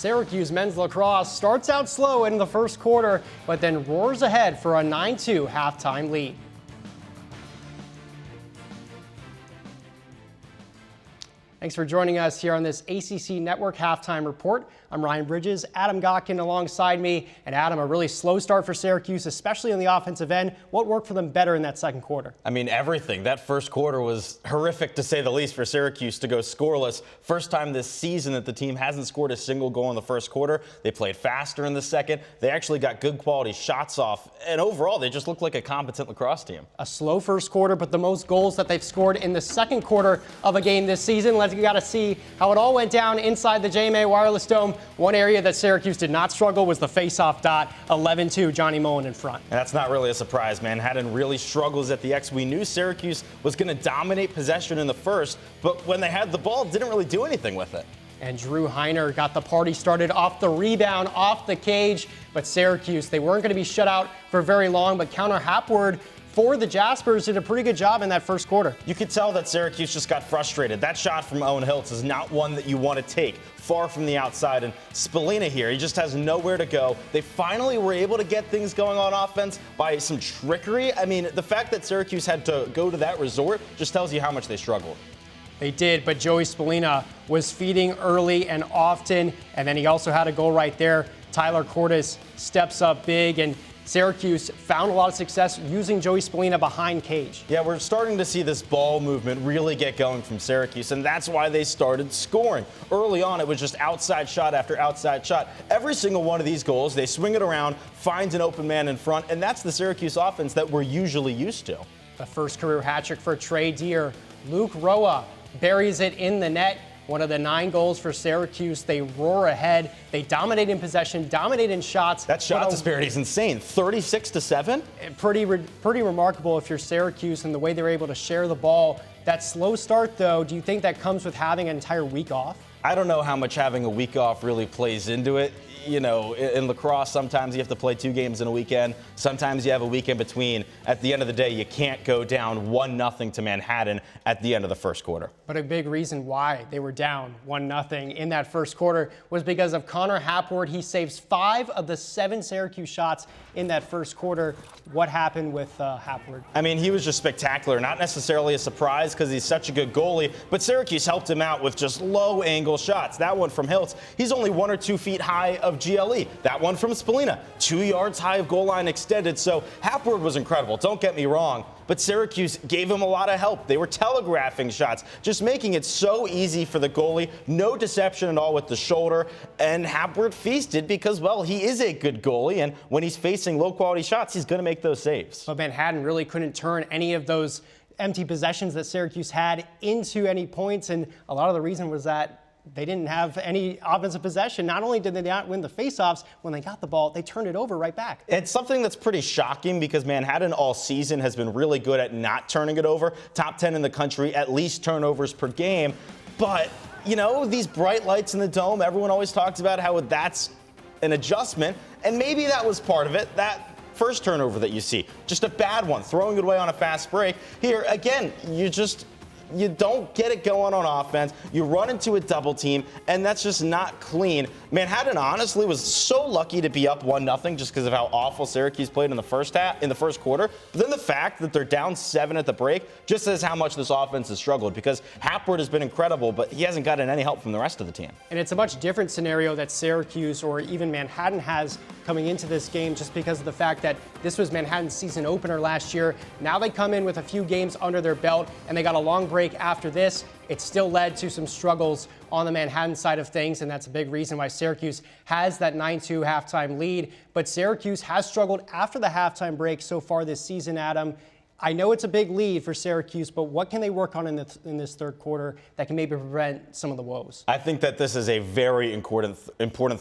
Syracuse men's lacrosse starts out slow in the first quarter, but then roars ahead for a 9-2 halftime lead. Thanks for joining us here on this ACC Network Halftime Report. I'm Ryan Bridges, Adam Gotkin alongside me. And Adam, a really slow start for Syracuse, especially on the offensive end. What worked for them better in that second quarter? I mean, everything. That first quarter was horrific, to say the least, for Syracuse to go scoreless. First time this season that the team hasn't scored a single goal in the first quarter. They played faster in the second. They actually got good quality shots off. And overall, they just looked like a competent lacrosse team. A slow first quarter, but the most goals that they've scored in the second quarter of a game this season. You got to see how it all went down inside the JMA Wireless Dome. One area that Syracuse did not struggle was the face-off dot. 11-2, Johnny Mullen in front. And that's not really a surprise, Manhattan really struggles at the X. We knew Syracuse was going to dominate possession in the first, but when they had the ball, didn't really do anything with it. And Drew Heiner got the party started off the rebound, off the cage. But Syracuse, they weren't going to be shut out for very long, but Counter Hapward for the Jaspers did a pretty good job in that first quarter. You could tell that Syracuse just got frustrated. That shot from Owen Hiltz is not one that you want to take far from the outside. And Spallina here, he just has nowhere to go. They finally were able to get things going on offense by some trickery. I mean, the fact that Syracuse had to go to that resort just tells you how much they struggled. They did, but Joey Spallina was feeding early and often, and then he also had a goal right there. Tyler Cordes steps up big, and Syracuse found a lot of success using Joey Spallina behind cage. Yeah, we're starting to see this ball movement really get going from Syracuse, and that's why they started scoring. Early on, it was just outside shot after outside shot. Every single one of these goals, they swing it around, finds an open man in front, and that's the Syracuse offense that we're usually used to. The first career hat trick for Trey Deer. Luke Roa buries it in the net. One of the 9 goals for Syracuse. They roar ahead. They dominate in possession, dominate in shots. That shot disparity is insane. 36-7? Pretty remarkable if you're Syracuse and the way they're able to share the ball. That slow start, though, do you think that comes with having an entire week off? I don't know how much having a week off really plays into it. You know, in lacrosse, sometimes you have to play 2 games in a weekend. Sometimes you have a week in between. At the end of the day, you can't go down 1-0 to Manhattan at the end of the first quarter. But a big reason why they were down 1-0 in that first quarter was because of Connor Hapward. He saves 5 of the 7 Syracuse shots in that first quarter. What happened with Hapward? I mean, he was just spectacular. Not necessarily a surprise because he's such a good goalie, but Syracuse helped him out with just low-angle shots. That one from Hiltz, he's only 1 or 2 feet high of GLE. That one from Spallina, 2 yards high of goal line extended. So Hapward was incredible, don't get me wrong, but Syracuse gave him a lot of help. They were telegraphing shots, just making it so easy for the goalie. No deception at all with the shoulder. And Hapward feasted because, well, he is a good goalie, and when he's facing low-quality shots, he's going to make those saves. But Manhattan really couldn't turn any of those empty possessions that Syracuse had into any points, and a lot of the reason was that they didn't have any offensive possession. Not only did they not win the faceoffs, when they got the ball, they turned it over right back. It's something that's pretty shocking because Manhattan all season has been really good at not turning it over. Top 10 in the country, at least turnovers per game. But, you know, these bright lights in the dome, everyone always talks about how that's an adjustment, and maybe that was part of it. That first turnover that you see, just a bad one, throwing it away on a fast break. Here, again, you don't get it going on offense. You run into a double team, and that's just not clean. Manhattan honestly was so lucky to be up 1-0 just because of how awful Syracuse played in the first quarter. But then the fact that they're down 7 at the break just says how much this offense has struggled, because Hapward has been incredible, but he hasn't gotten any help from the rest of the team. And it's a much different scenario that Syracuse or even Manhattan has coming into this game, just because of the fact that this was Manhattan's season opener last year. Now they come in with a few games under their belt, and they got a long break after this. It still led to some struggles on the Manhattan side of things, and that's a big reason why Syracuse has that 9-2 halftime lead. But Syracuse has struggled after the halftime break so far this season, Adam. I know it's a big lead for Syracuse, but what can they work on in this third quarter that can maybe prevent some of the woes? I think that this is a very important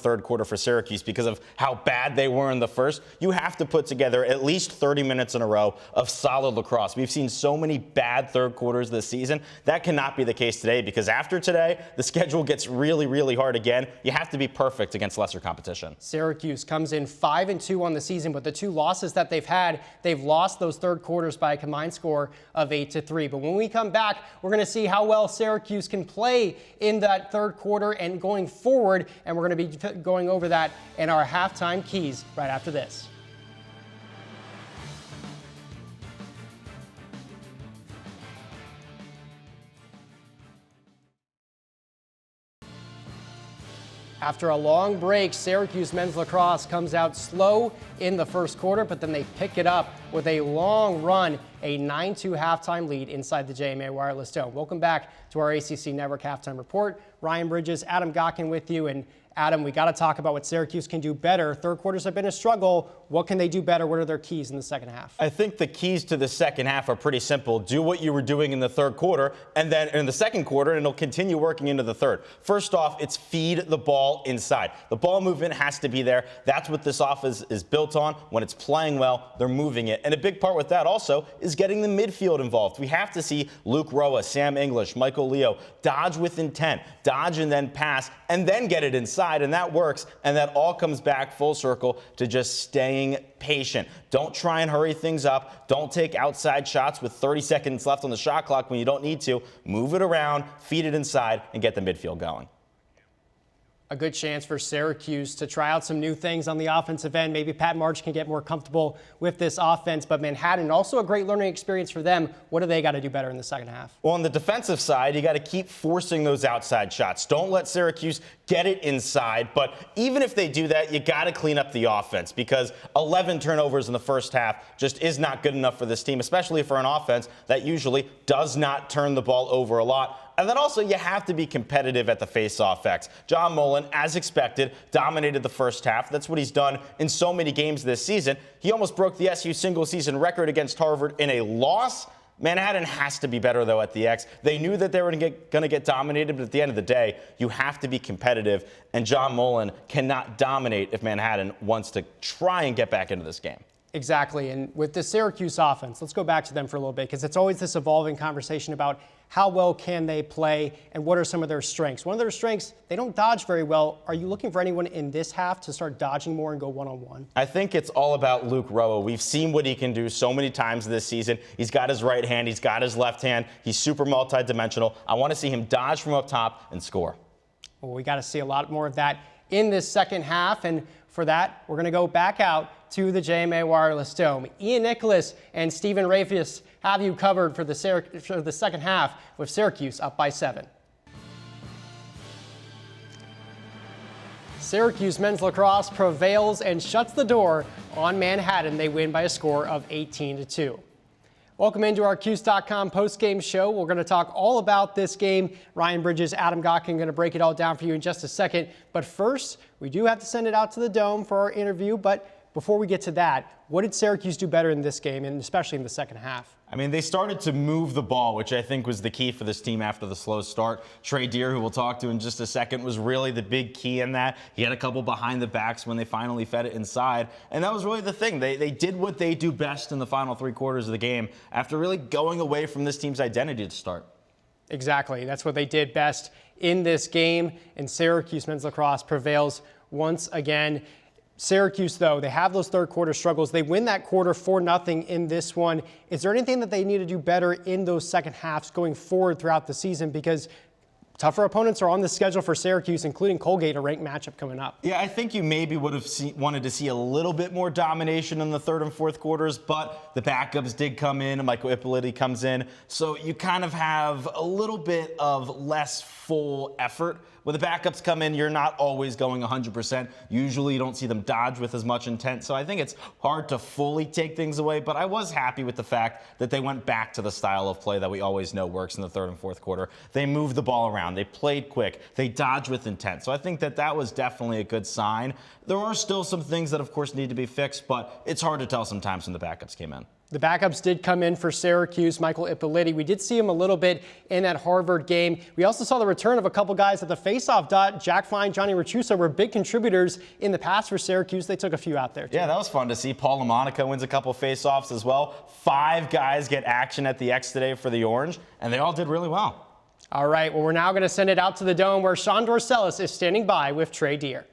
third quarter for Syracuse because of how bad they were in the first. You have to put together at least 30 minutes in a row of solid lacrosse. We've seen so many bad third quarters this season. That cannot be the case today, because after today, the schedule gets really, really hard again. You have to be perfect against lesser competition. Syracuse comes in 5-2 on the season, but the 2 losses that they've had, they've lost those third quarters by by a combined score of 8-3. But when we come back, we're going to see how well Syracuse can play in that third quarter and going forward, and we're going to be going over that in our halftime keys right after this. After a long break, Syracuse men's lacrosse comes out slow in the first quarter, but then they pick it up with a long run, a 9-2 halftime lead inside the JMA Wireless Dome. Welcome back to our ACC Network Halftime Report. Ryan Bridges, Adam Gotkin with you. And Adam, we got to talk about what Syracuse can do better. Third quarters have been a struggle. What can they do better? What are their keys in the second half? I think the keys to the second half are pretty simple. Do what you were doing in the third quarter and then in the second quarter, and it'll continue working into the third. First off, it's feed the ball inside. The ball movement has to be there. That's what this offense is built on. When it's playing well, they're moving it. And a big part with that also is getting the midfield involved. We have to see Luke Roa, Sam English, Michael Leo dodge with intent, dodge and then pass, and then get it inside. And that works. And that all comes back full circle to just staying patient. Don't try and hurry things up. Don't take outside shots with 30 seconds left on the shot clock when you don't need to. Move it around, feed it inside, and get the midfield going. A good chance for Syracuse to try out some new things on the offensive end. Maybe Pat March can get more comfortable with this offense, but Manhattan, also a great learning experience for them. What do they got to do better in the second half? Well, on the defensive side, you got to keep forcing those outside shots. Don't let Syracuse get it inside, but even if they do that, you got to clean up the offense because 11 turnovers in the first half just is not good enough for this team, especially for an offense that usually does not turn the ball over a lot. And then also, you have to be competitive at the face-off X. John Mullen, as expected, dominated the first half. That's what he's done in so many games this season. He almost broke the SU single-season record against Harvard in a loss. Manhattan has to be better, though, at the X. They knew that they were going to get dominated, but at the end of the day, you have to be competitive. And John Mullen cannot dominate if Manhattan wants to try and get back into this game. Exactly. And with the Syracuse offense, let's go back to them for a little bit because it's always this evolving conversation about how well can they play and what are some of their strengths. One of their strengths, they don't dodge very well. Are you looking for anyone in this half to start dodging more and go one-on-one? I think it's all about Luke Roa. We've seen what he can do so many times this season. He's got his right hand. He's got his left hand. He's super multidimensional. I want to see him dodge from up top and score. Well, we got to see a lot more of that in this second half. And for that, we're going to go back out to the JMA Wireless Dome. Ian Nicholas and Stephen Rafius have you covered for the second half with Syracuse up by 7. Syracuse men's lacrosse prevails and shuts the door on Manhattan. They win by a score of 18-2. Welcome into our Cuse.com post-game show. We're going to talk all about this game. Ryan Bridges, Adam Gotkin going to break it all down for you in just a second. But first, we do have to send it out to the Dome for our interview. But before we get to that, what did Syracuse do better in this game, and especially in the second half? I mean, they started to move the ball, which I think was the key for this team after the slow start. Trey Deer, who we'll talk to in just a second, was really the big key in that. He had a couple behind the backs when they finally fed it inside, and that was really the thing. They did what they do best in the final 3 quarters of the game after really going away from this team's identity to start. Exactly. That's what they did best in this game, and Syracuse men's lacrosse prevails once again. Syracuse, though, they have those third quarter struggles. They win that quarter 4-0 in this one. Is there anything that they need to do better in those second halves going forward throughout the season? Because tougher opponents are on the schedule for Syracuse, including Colgate, a ranked matchup coming up. Yeah, I think you maybe would have wanted to see a little bit more domination in the third and fourth quarters, but the backups did come in, and Michael Ippoliti comes in. So you kind of have a little bit of less full effort. When the backups come in, you're not always going 100%. Usually you don't see them dodge with as much intent. So I think it's hard to fully take things away, but I was happy with the fact that they went back to the style of play that we always know works in the third and fourth quarter. They moved the ball around. They played quick. They dodged with intent. So I think that was definitely a good sign. There are still some things that, of course, need to be fixed, but it's hard to tell sometimes when the backups came in. The backups did come in for Syracuse, Michael Ippoliti. We did see him a little bit in that Harvard game. We also saw the return of a couple guys at the faceoff dot. Jack Fine, Johnny Rachusa were big contributors in the past for Syracuse. They took a few out there, too. Yeah, that was fun to see. Paul LaMonica wins a couple faceoffs as well. 5 guys get action at the X today for the Orange, and they all did really well. All right, well, we're now going to send it out to the Dome where Sean Dorcelis is standing by with Trey Deer.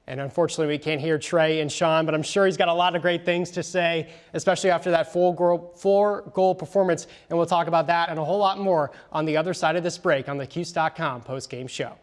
And unfortunately, we can't hear Trey and Sean, but I'm sure he's got a lot of great things to say, especially after that four-goal performance. And we'll talk about that and a whole lot more on the other side of this break on the Cuse.com post-game show.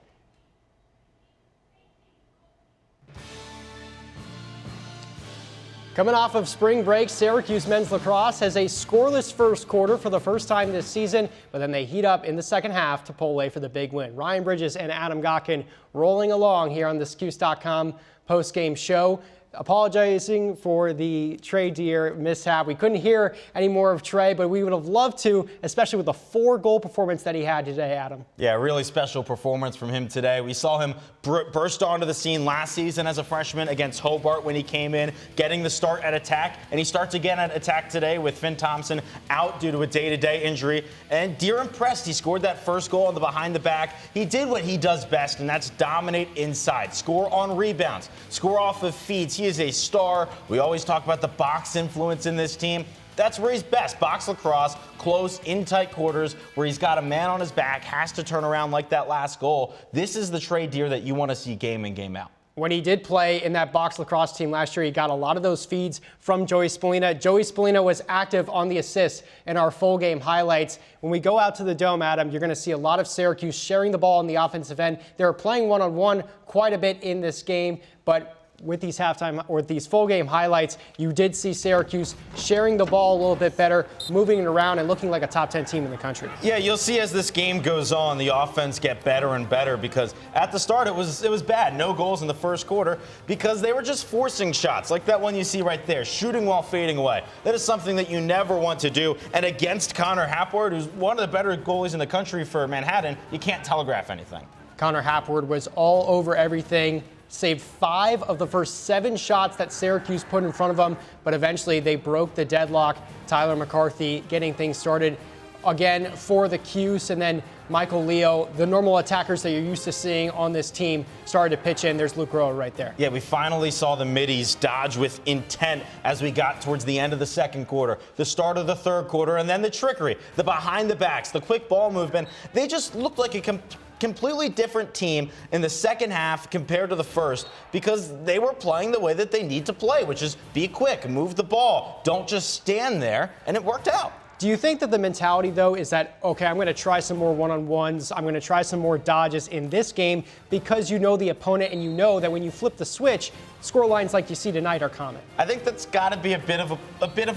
Coming off of spring break, Syracuse men's lacrosse has a scoreless first quarter for the first time this season, but then they heat up in the second half to pull away for the big win. Ryan Bridges and Adam Gotkin rolling along here on the Cuse.com post-game show. Apologizing for the Trey Deer mishap. We couldn't hear any more of Trey, but we would have loved to, especially with the 4-goal performance that he had today, Adam. Yeah, really special performance from him today. We saw him burst onto the scene last season as a freshman against Hobart when he came in, getting the start at attack, and he starts again at attack today with Finn Thompson out due to a day-to-day injury. And Deer impressed. He scored that first goal on the behind the back. He did what he does best, and that's dominate inside, score on rebounds, score off of feeds. He is a star. We always talk about the box influence in this team. That's where he's best. Box lacrosse, close, in tight quarters, where he's got a man on his back, has to turn around like that last goal. This is the Trey Deer that you want to see game in, game out. When he did play in that box lacrosse team last year, he got a lot of those feeds from Joey Spallina. Joey Spallina was active on the assists in our full game highlights. When we go out to the Dome, Adam, you're going to see a lot of Syracuse sharing the ball on the offensive end. They were playing one-on-one quite a bit in this game, but with these halftime or these full game highlights, you did see Syracuse sharing the ball a little bit better, moving it around and looking like a top 10 team in the country. Yeah, you'll see as this game goes on, the offense get better and better, because at the start it was bad. No goals in the first quarter because they were just forcing shots like that one you see right there, shooting while fading away. That is something that you never want to do. And against Connor Hapward, who's one of the better goalies in the country for Manhattan, you can't telegraph anything. Connor Hapward was all over everything. Saved 5 of the first 7 shots that Syracuse put in front of them, but eventually they broke the deadlock. Tyler McCarthy getting things started again for the Cuse, and then Michael Leo, the normal attackers that you're used to seeing on this team, started to pitch in. There's Luke Roa right there. Yeah, we finally saw the middies dodge with intent as we got towards the end of the second quarter, the start of the third quarter, and then the trickery, the behind the backs, the quick ball movement. They just looked like a completely different team in the second half compared to the first, because they were playing the way that they need to play, which is be quick, move the ball, don't just stand there, and it worked out. Do you think that the mentality, though, is that, okay, I'm going to try some more one-on-ones, I'm going to try some more dodges in this game because you know the opponent and you know that when you flip the switch, score lines like you see tonight are common? I think that's got to be a bit of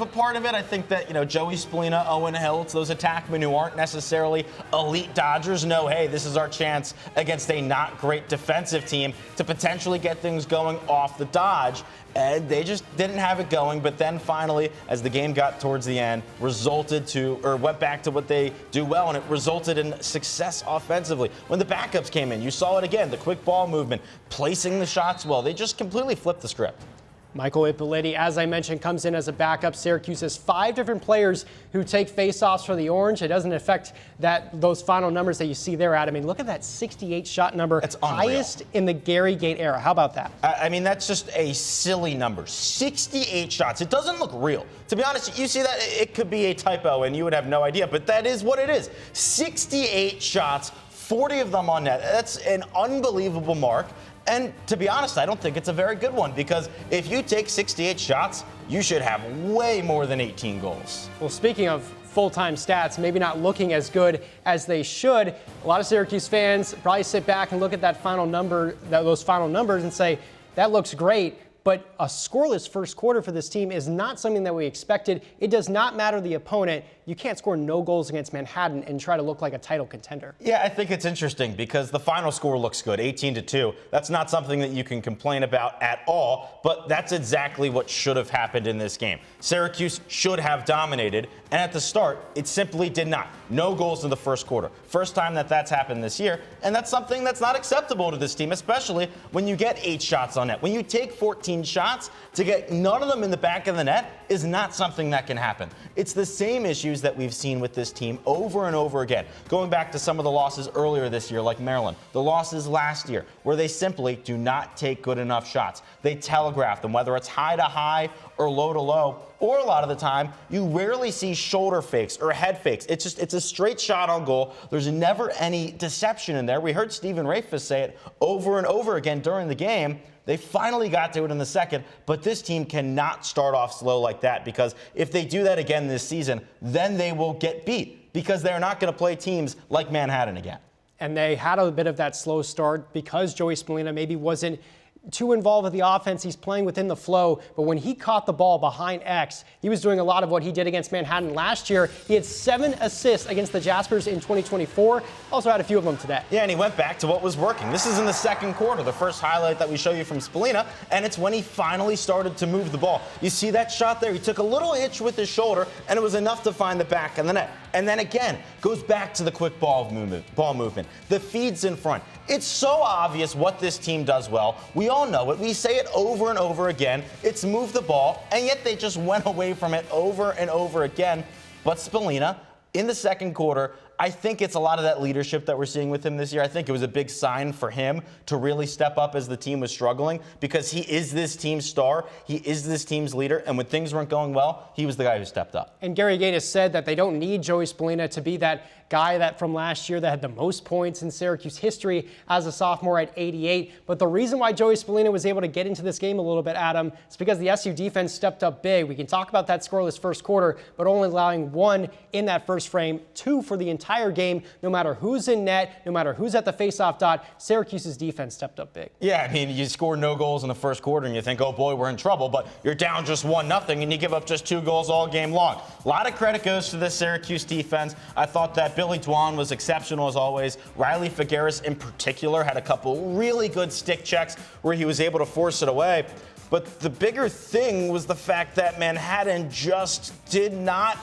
a part of it. I think that, Joey Spallina, Owen Hiltz, those attackmen who aren't necessarily elite dodgers know, hey, this is our chance against a not great defensive team to potentially get things going off the dodge. And they just didn't have it going. But then finally, as the game got towards the end, went back to what they do well, and it resulted in success offensively. When the backups came in, you saw it again, the quick ball movement, placing the shots well. They just completely flipped the script. Michael Ippoliti, as I mentioned, comes in as a backup. Syracuse has 5 different players who take faceoffs for the Orange. It doesn't affect those final numbers that you see there, Adam. I mean, look at that 68 shot number. That's unreal. Highest in the Gary Gate era. How about that? I mean, that's just a silly number. 68 shots. It doesn't look real. To be honest, you see that, it could be a typo and you would have no idea, but that is what it is. 68 shots, 40 of them on net. That's an unbelievable mark. And to be honest, I don't think it's a very good one, because if you take 68 shots, you should have way more than 18 goals. Well, speaking of full-time stats, maybe not looking as good as they should, a lot of Syracuse fans probably sit back and look at those final numbers and say, that looks great. But a scoreless first quarter for this team is not something that we expected. It does not matter the opponent. You can't score no goals against Manhattan and try to look like a title contender. Yeah, I think it's interesting because the final score looks good, 18-2. That's not something that you can complain about at all, but that's exactly what should have happened in this game. Syracuse should have dominated, and at the start, it simply did not. No goals in the first quarter. First time that's happened this year, and that's something that's not acceptable to this team, especially when you get 8 shots on net. When you take 14 shots, to get none of them in the back of the net is not something that can happen. It's the same issues that we've seen with this team over and over again. Going back to some of the losses earlier this year, like Maryland, the losses last year, where they simply do not take good enough shots. They telegraph them, whether it's high to high or low to low, or a lot of the time, you rarely see shoulder fakes or head fakes. It's a straight shot on goal. There's never any deception in there. We heard Stephen Rafis say it over and over again during the game. They finally got to it in the second, but this team cannot start off slow like that, because if they do that again this season, then they will get beat, because they're not going to play teams like Manhattan again. And they had a bit of that slow start because Joey Spallina maybe wasn't too involved with the offense. He's playing within the flow, but when he caught the ball behind X, he was doing a lot of what he did against Manhattan last year. He had 7 assists against the Jaspers in 2024. Also had a few of them today. Yeah, and he went back to what was working. This is in the second quarter, the first highlight that we show you from Spallina, and it's when he finally started to move the ball. You see that shot there? He took a little hitch with his shoulder, and it was enough to find the back of the net. And then again, goes back to the quick ball movement, the feeds in front. It's so obvious what this team does well. We all know it. We say it over and over again. It's move the ball, and yet they just went away from it over and over again. But Spallina, in the second quarter, I think it's a lot of that leadership that we're seeing with him this year. I think it was a big sign for him to really step up as the team was struggling, because he is this team's star. He is this team's leader. And when things weren't going well, he was the guy who stepped up. And Gary Gait has said that they don't need Joey Spallina to be that guy that from last year that had the most points in Syracuse history as a sophomore at 88. But the reason why Joey Spallina was able to get into this game a little bit, Adam, is because the SU defense stepped up big. We can talk about that scoreless first quarter, but only allowing 1 in that first frame, 2 for the entire game. No matter who's in net, no matter who's at the faceoff dot, Syracuse's defense stepped up big. Yeah, I mean, you score no goals in the first quarter and you think, oh boy, we're in trouble, but you're down just 1-0 and you give up just 2 goals all game long. A lot of credit goes to this Syracuse defense. I thought that Billy Dwan was exceptional as always. Riley Figueres in particular had a couple really good stick checks where he was able to force it away. But the bigger thing was the fact that Manhattan just did not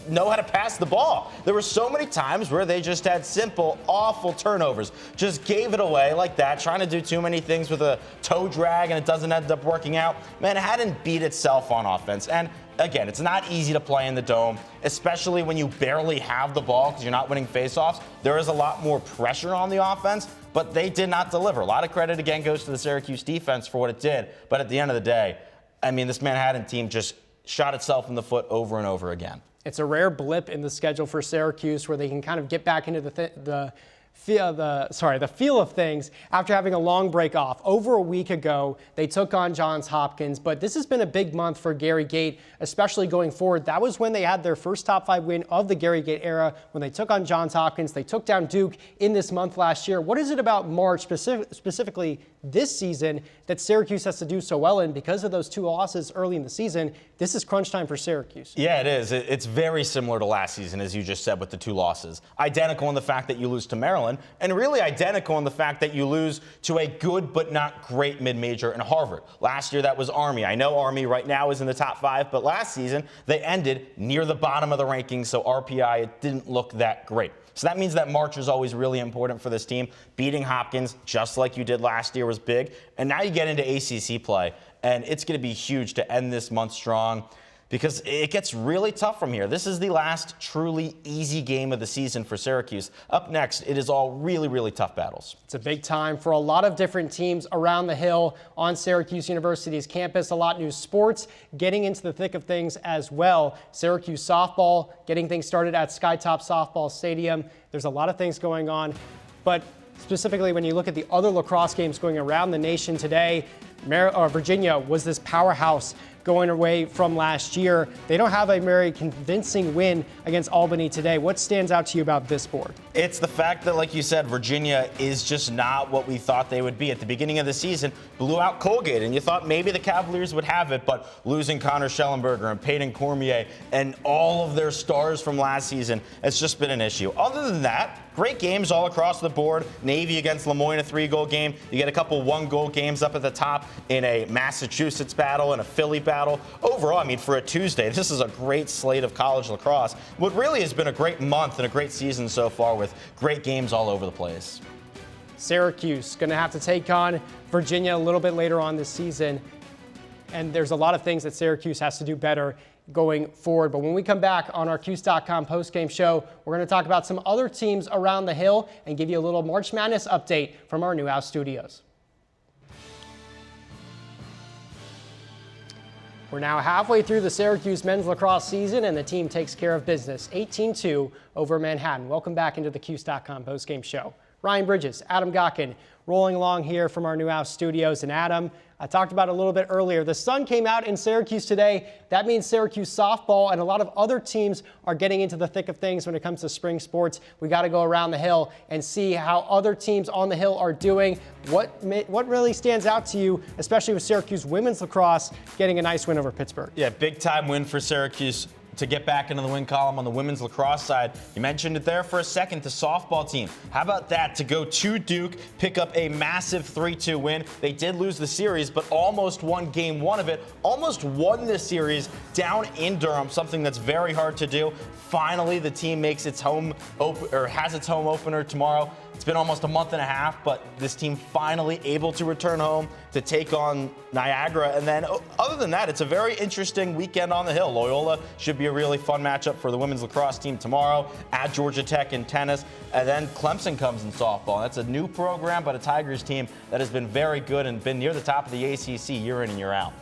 know how to pass the ball. There were so many times where they just had simple, awful turnovers. Just gave it away like that, trying to do too many things with a toe drag, and it doesn't end up working out. Manhattan beat itself on offense. And again, it's not easy to play in the Dome, especially when you barely have the ball because you're not winning faceoffs. There is a lot more pressure on the offense, but they did not deliver. A lot of credit, again, goes to the Syracuse defense for what it did. But at the end of the day, I mean, this Manhattan team just shot itself in the foot over and over again. It's a rare blip in the schedule for Syracuse where they can kind of get back into the feel of things after having a long break off. Over a week ago, they took on Johns Hopkins, but this has been a big month for Gary Gait, especially going forward. That was when they had their first top 5 win of the Gary Gait era, when they took on Johns Hopkins. They took down Duke in this month last year. What is it about March, specifically this season, that Syracuse has to do so well in? Because of those 2 losses early in the season, this is crunch time for Syracuse. Yeah, it is. It's very similar to last season, as you just said, with the 2 losses. Identical in the fact that you lose to Maryland, and really identical in the fact that you lose to a good but not great mid-major in Harvard. Last year, that was Army. I know Army right now is in the top 5, but last season, they ended near the bottom of the rankings, so RPI, it didn't look that great. So that means that March is always really important for this team. Beating Hopkins, just like you did last year, was big. And now you get into ACC play, and it's going to be huge to end this month strong, because it gets really tough from here. This is the last truly easy game of the season for Syracuse. Up next, it is all really, really tough battles. It's a big time for a lot of different teams around the Hill on Syracuse University's campus. A lot new sports getting into the thick of things as well. Syracuse softball getting things started at Skytop Softball Stadium. There's a lot of things going on, but specifically when you look at the other lacrosse games going around the nation today, Virginia was this powerhouse going away from last year. They don't have a very convincing win against Albany today. What stands out to you about this board? It's the fact that, like you said, Virginia is just not what we thought they would be. At the beginning of the season, blew out Colgate, and you thought maybe the Cavaliers would have it, but losing Connor Schellenberger and Peyton Cormier and all of their stars from last season, it's just been an issue. Other than that, great games all across the board. Navy against Lemoyne, a 3-goal game. You get a couple 1-goal games up at the top in a Massachusetts battle and a Philly battle. Overall, I mean, for a Tuesday, this is a great slate of college lacrosse. What really has been a great month and a great season so far, with great games all over the place. Syracuse going to have to take on Virginia a little bit later on this season, and there's a lot of things that Syracuse has to do better going forward. But when we come back on our Cuse.com postgame show, we're going to talk about some other teams around the Hill and give you a little March Madness update from our Newhouse studios. We're now halfway through the Syracuse men's lacrosse season, and the team takes care of business, 18-2 over Manhattan. Welcome back into the Cuse.com postgame show. Ryan Bridges, Adam Gotkin, rolling along here from our Newhouse studios. And Adam, I talked about it a little bit earlier. The sun came out in Syracuse today. That means Syracuse softball and a lot of other teams are getting into the thick of things when it comes to spring sports. We got to go around the hill and see how other teams on the hill are doing. What really stands out to you, especially with Syracuse women's lacrosse getting a nice win over Pittsburgh? Yeah, big time win for Syracuse to get back into the win column on the women's lacrosse side. You mentioned it there for a second, the softball team. How about that, to go to Duke, pick up a massive 3-2 win. They did lose the series, but almost won game one of it. Almost won this series down in Durham, something that's very hard to do. Finally, the team makes its has its home opener tomorrow. It's been almost a month and a half, but this team finally able to return home to take on Niagara. And then other than that, it's a very interesting weekend on the hill. Loyola should be a really fun matchup for the women's lacrosse team tomorrow at Georgia Tech in tennis. And then Clemson comes in softball. That's a new program, but a Tigers team that has been very good and been near the top of the ACC year in and year out.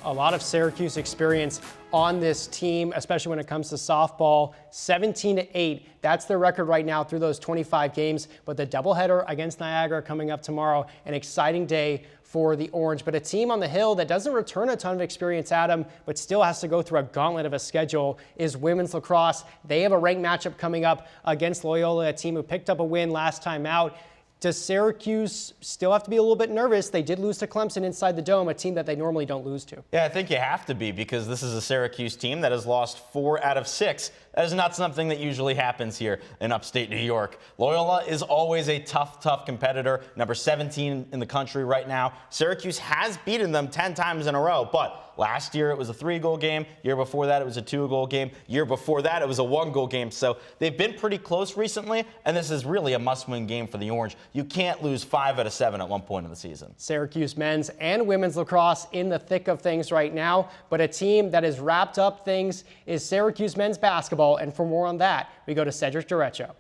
A lot of Syracuse experience on this team, especially when it comes to softball. 17-8, that's their record right now through those 25 games. But the doubleheader against Niagara coming up tomorrow, an exciting day for the Orange. But a team on the hill that doesn't return a ton of experience, Adam, but still has to go through a gauntlet of a schedule is women's lacrosse. They have a ranked matchup coming up against Loyola, a team who picked up a win last time out. Does Syracuse still have to be a little bit nervous? They did lose to Clemson inside the Dome, a team that they normally don't lose to. Yeah, I think you have to be, because this is a Syracuse team that has lost 4 out of 6. That is not something that usually happens here in upstate New York. Loyola is always a tough competitor, number 17 in the country right now. Syracuse has beaten them 10 times in a row, but last year it was a 3-goal game. Year before that it was a 2-goal game. Year before that it was a 1-goal game. So they've been pretty close recently, and this is really a must-win game for the Orange. You can't lose 5 out of 7 at one point in the season. Syracuse men's and women's lacrosse in the thick of things right now, but a team that has wrapped up things is Syracuse men's basketball. And for more on that, we go to Cedric Derecho.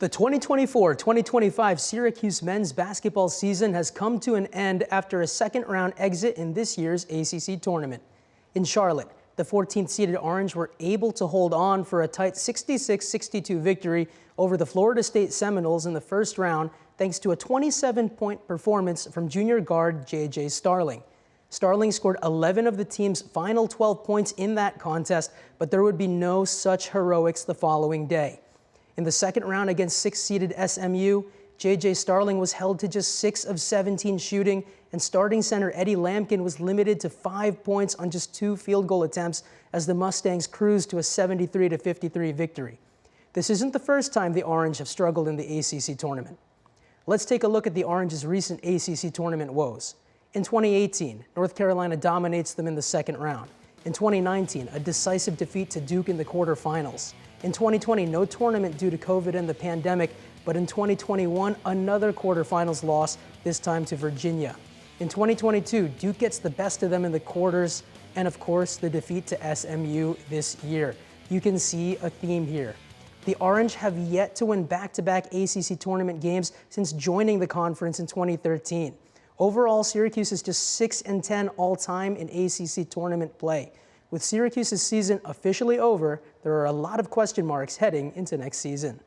The 2024-2025 Syracuse men's basketball season has come to an end after a second-round exit in this year's ACC tournament. In Charlotte, the 14th-seeded Orange were able to hold on for a tight 66-62 victory over the Florida State Seminoles in the first round, thanks to a 27-point performance from junior guard J.J. Starling. Starling scored 11 of the team's final 12 points in that contest, but there would be no such heroics the following day. In the second round against 6th-seeded SMU, J.J. Starling was held to just 6 of 17 shooting, and starting center Eddie Lampkin was limited to 5 points on just 2 field goal attempts as the Mustangs cruised to a 73-53 victory. This isn't the first time the Orange have struggled in the ACC tournament. Let's take a look at the Orange's recent ACC tournament woes. In 2018, North Carolina dominates them in the second round. In 2019, a decisive defeat to Duke in the quarterfinals. In 2020, no tournament due to COVID and the pandemic, but in 2021, another quarterfinals loss, this time to Virginia. In 2022, Duke gets the best of them in the quarters, and of course, the defeat to SMU this year. You can see a theme here. The Orange have yet to win back-to-back ACC tournament games since joining the conference in 2013. Overall, Syracuse is just 6-10 all-time in ACC tournament play. With Syracuse's season officially over, there are a lot of question marks heading into next season.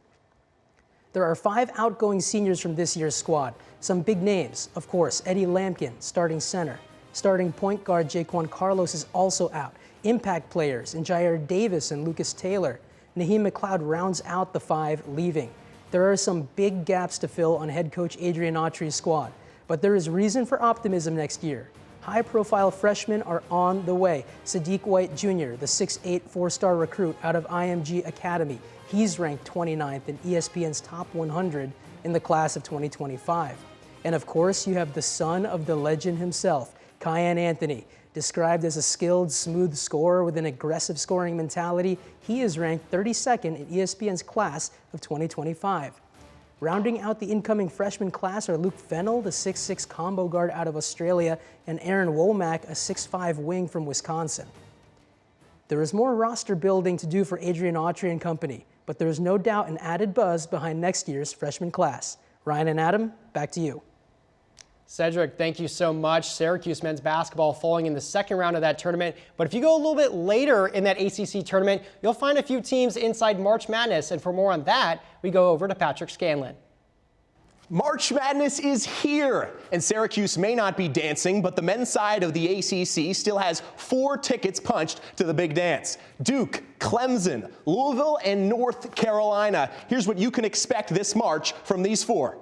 There are 5 outgoing seniors from this year's squad. Some big names, of course, Eddie Lampkin, starting center. Starting point guard Jaquan Carlos is also out. Impact players in Jair Davis and Lucas Taylor. Naheem McLeod rounds out the 5 leaving. There are some big gaps to fill on head coach Adrian Autry's squad. But there is reason for optimism next year. High-profile freshmen are on the way. Sadiq White Jr., the 6'8", 4-star recruit out of IMG Academy. He's ranked 29th in ESPN's Top 100 in the class of 2025. And of course, you have the son of the legend himself, Kiyan Anthony. Described as a skilled, smooth scorer with an aggressive scoring mentality, he is ranked 32nd in ESPN's class of 2025. Rounding out the incoming freshman class are Luke Fennell, the 6'6" combo guard out of Australia, and Aaron Womack, a 6'5" wing from Wisconsin. There is more roster building to do for Adrian Autry and company, but there is no doubt an added buzz behind next year's freshman class. Ryan and Adam, back to you. Cedric, thank you so much. Syracuse men's basketball falling in the second round of that tournament. But if you go a little bit later in that ACC tournament, you'll find a few teams inside March Madness. And for more on that, we go over to Patrick Scanlon. March Madness is here, and Syracuse may not be dancing, but the men's side of the ACC still has 4 tickets punched to the big dance. Duke, Clemson, Louisville, and North Carolina. Here's what you can expect this March from these 4.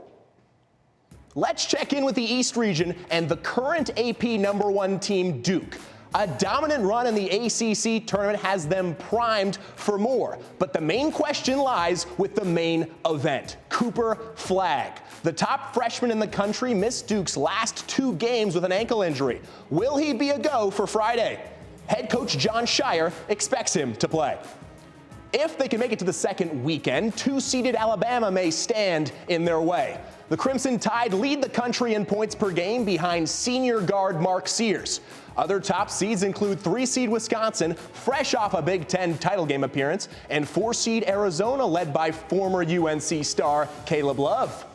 Let's check in with the East region and the current AP #1 team, Duke. A dominant run in the ACC tournament has them primed for more. But the main question lies with the main event, Cooper Flagg. The top freshman in the country missed Duke's last 2 games with an ankle injury. Will he be a go for Friday? Head coach John Shire expects him to play. If they can make it to the second weekend, 2-seeded Alabama may stand in their way. The Crimson Tide lead the country in points per game behind senior guard Mark Sears. Other top seeds include 3-seed Wisconsin, fresh off a Big Ten title game appearance, and 4-seed Arizona, led by former UNC star Caleb Love.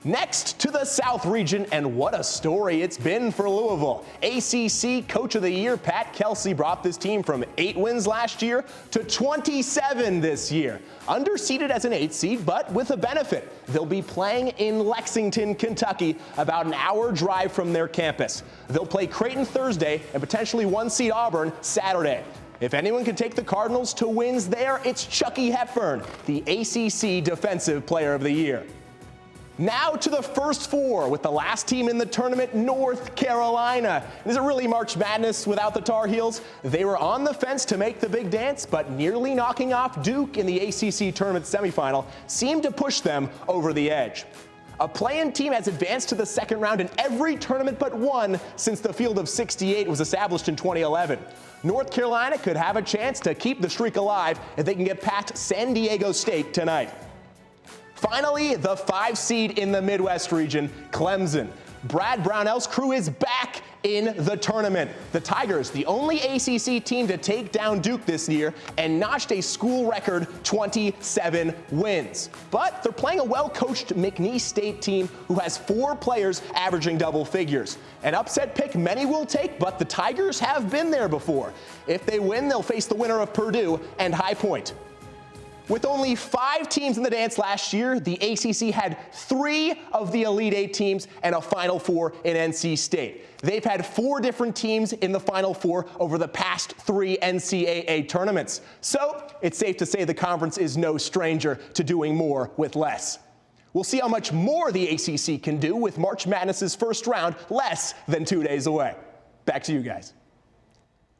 Next to the South region, and what a story it's been for Louisville. ACC Coach of the Year Pat Kelsey brought this team from 8 wins last year to 27 this year. Underseeded as an 8 seed, but with a benefit. They'll be playing in Lexington, Kentucky, about an hour drive from their campus. They'll play Creighton Thursday and potentially 1-seed Auburn Saturday. If anyone can take the Cardinals to wins there, it's Chucky Hepburn, the ACC Defensive Player of the Year. Now to the first 4 with the last team in the tournament, North Carolina. Is it really March Madness without the Tar Heels? They were on the fence to make the big dance, but nearly knocking off Duke in the ACC tournament semifinal seemed to push them over the edge. A play-in team has advanced to the second round in every tournament but one since the field of 68 was established in 2011. North Carolina could have a chance to keep the streak alive if they can get past San Diego State tonight. Finally, the 5 seed in the Midwest region, Clemson. Brad Brownell's crew is back in the tournament. The Tigers, the only ACC team to take down Duke this year, and notched a school record 27 wins. But they're playing a well-coached McNeese State team who has 4 players averaging double figures. An upset pick many will take, but the Tigers have been there before. If they win, they'll face the winner of Purdue and High Point. With only 5 teams in the dance last year, the ACC had 3 of the Elite 8 teams and a Final 4 in NC State. They've had 4 different teams in the Final 4 over the past 3 NCAA tournaments. So it's safe to say the conference is no stranger to doing more with less. We'll see how much more the ACC can do with March Madness's first round less than 2 days away. Back to you guys.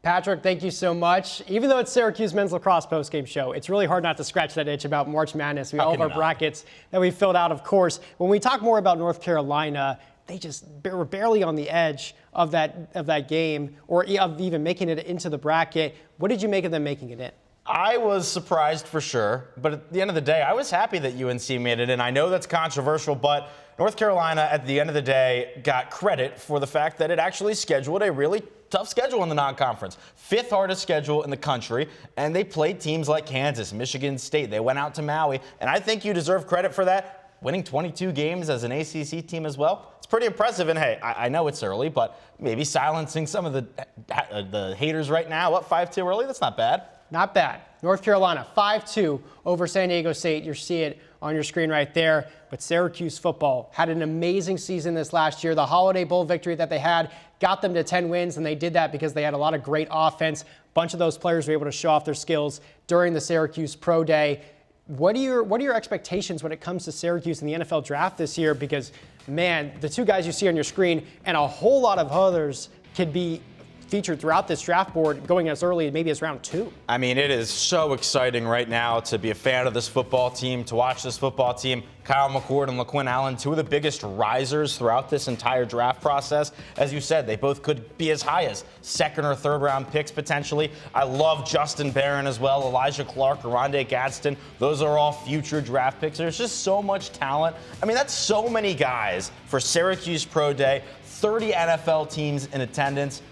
Patrick, thank you so much. Even though it's Syracuse men's lacrosse postgame show, it's really hard not to scratch that itch about March Madness. We all have our brackets that we filled out, of course. When we talk more about North Carolina, they just were barely on the edge of that game, or of even making it into the bracket. What did you make of them making it in? I was surprised for sure, but at the end of the day, I was happy that UNC made it in. I know that's controversial, but North Carolina, at the end of the day, got credit for the fact that it actually scheduled a really tough schedule in the non-conference. 5th hardest schedule in the country, and they played teams like Kansas, Michigan State. They went out to Maui, and I think you deserve credit for that. Winning 22 games as an ACC team as well, it's pretty impressive. And hey, I know it's early, but maybe silencing some of the haters right now, up 5-2 early, that's not bad. Not bad. North Carolina 5-2 over San Diego State. You see it on your screen right there. But Syracuse football had an amazing season this last year. The Holiday Bowl victory that they had got them to 10 wins, and they did that because they had a lot of great offense. A bunch of those players were able to show off their skills during the Syracuse Pro Day. What are your expectations when it comes to Syracuse in the NFL draft this year? Because, man, the 2 guys you see on your screen and a whole lot of others could be featured throughout this draft board going as early maybe as round 2. I mean, it is so exciting right now to be a fan of this football team, to watch this football team. Kyle McCord and LaQuinn Allen, 2 of the biggest risers throughout this entire draft process. As you said, they both could be as high as 2nd or 3rd round picks potentially. I love Justin Barron as well, Elijah Clark, Rondé Gadsden. Those are all future draft picks. There's just so much talent. I mean, that's so many guys for Syracuse Pro Day, 30 NFL teams in attendance.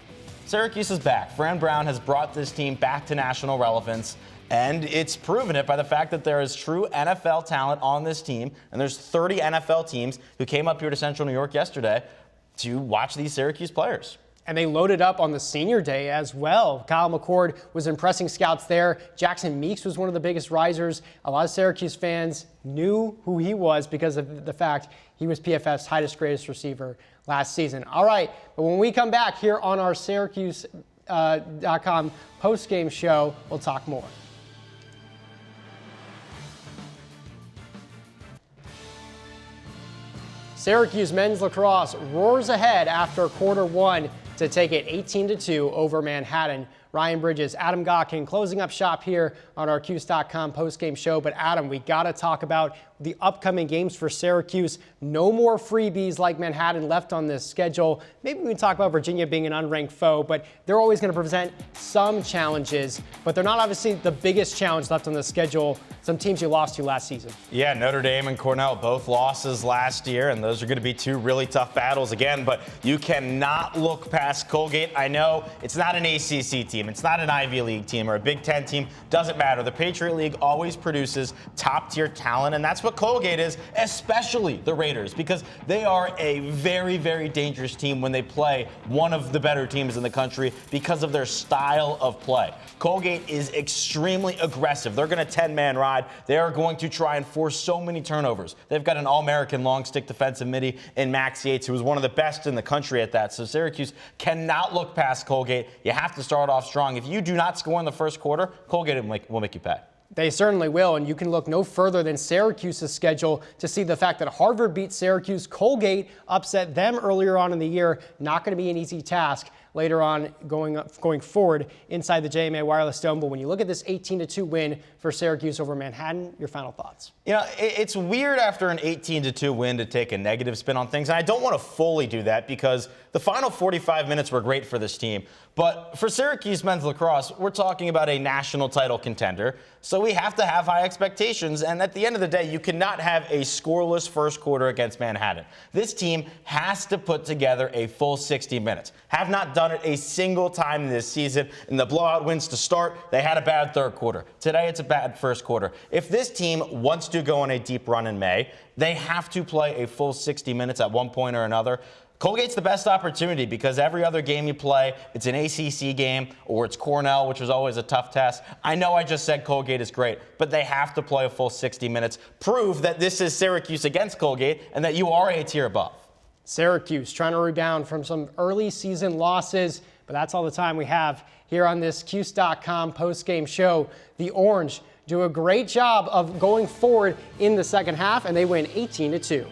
Syracuse is back. Fran Brown has brought this team back to national relevance, and it's proven it by the fact that there is true NFL talent on this team, and there's 30 NFL teams who came up here to Central New York yesterday to watch these Syracuse players. And they loaded up on the senior day as well. Kyle McCord was impressing scouts there. Jackson Meeks was one of the biggest risers. A lot of Syracuse fans knew who he was because of the fact he was PFF's highest greatest receiver last season. All right, but when we come back here on our Syracuse.com post-game show, we'll talk more. Syracuse men's lacrosse roars ahead after quarter one to take it 18-2 over Manhattan. Ryan Bridges, Adam Gotkin closing up shop here on our Cuse.com postgame show. But Adam, we got to talk about the upcoming games for Syracuse. No more freebies like Manhattan left on this schedule. Maybe we can talk about Virginia being an unranked foe, but they're always going to present some challenges. But they're not obviously the biggest challenge left on the schedule. Some teams you lost to last season. Yeah, Notre Dame and Cornell, both losses last year, and those are going to be two really tough battles again. But you cannot look past Colgate. I know it's not an ACC team. It's not an Ivy League team or a Big Ten team. Doesn't matter. The Patriot League always produces top-tier talent, and that's what Colgate is, especially the Raiders, because they are a very, very dangerous team when they play one of the better teams in the country because of their style of play. Colgate is extremely aggressive. They're going to 10-man ride. They are going to try and force so many turnovers. They've got an All-American long-stick defensive midi in Max Yates, who was one of the best in the country at that. So Syracuse cannot look past Colgate. You have to start off strong. If you do not score in the first quarter, Colgate will make you pay. They certainly will, and you can look no further than Syracuse's schedule to see the fact that Harvard beat Syracuse. Colgate upset them earlier on in the year. Not going to be an easy task later on going forward inside the JMA Wireless Dome. But when you look at this 18-2 win for Syracuse over Manhattan, your final thoughts? You know, it's weird after an 18-2 win to take a negative spin on things, and I don't want to fully do that because the final 45 minutes were great for this team. But for Syracuse men's lacrosse, we're talking about a national title contender, so we have to have high expectations. And at the end of the day, you cannot have a scoreless first quarter against Manhattan. This team has to put together a full 60 minutes. Have not done it a single time this season. In the blowout wins to start, they had a bad third quarter. Today, it's a bad first quarter. If this team wants to go on a deep run in May, they have to play a full 60 minutes at one point or another. Colgate's the best opportunity because every other game you play, it's an ACC game or it's Cornell, which was always a tough test. I know I just said Colgate is great, but they have to play a full 60 minutes. Prove that this is Syracuse against Colgate and that you are a tier above. Syracuse trying to rebound from some early season losses, but that's all the time we have here on this Cuse.com postgame show. The Orange do a great job of going forward in the second half, and they win 18-2.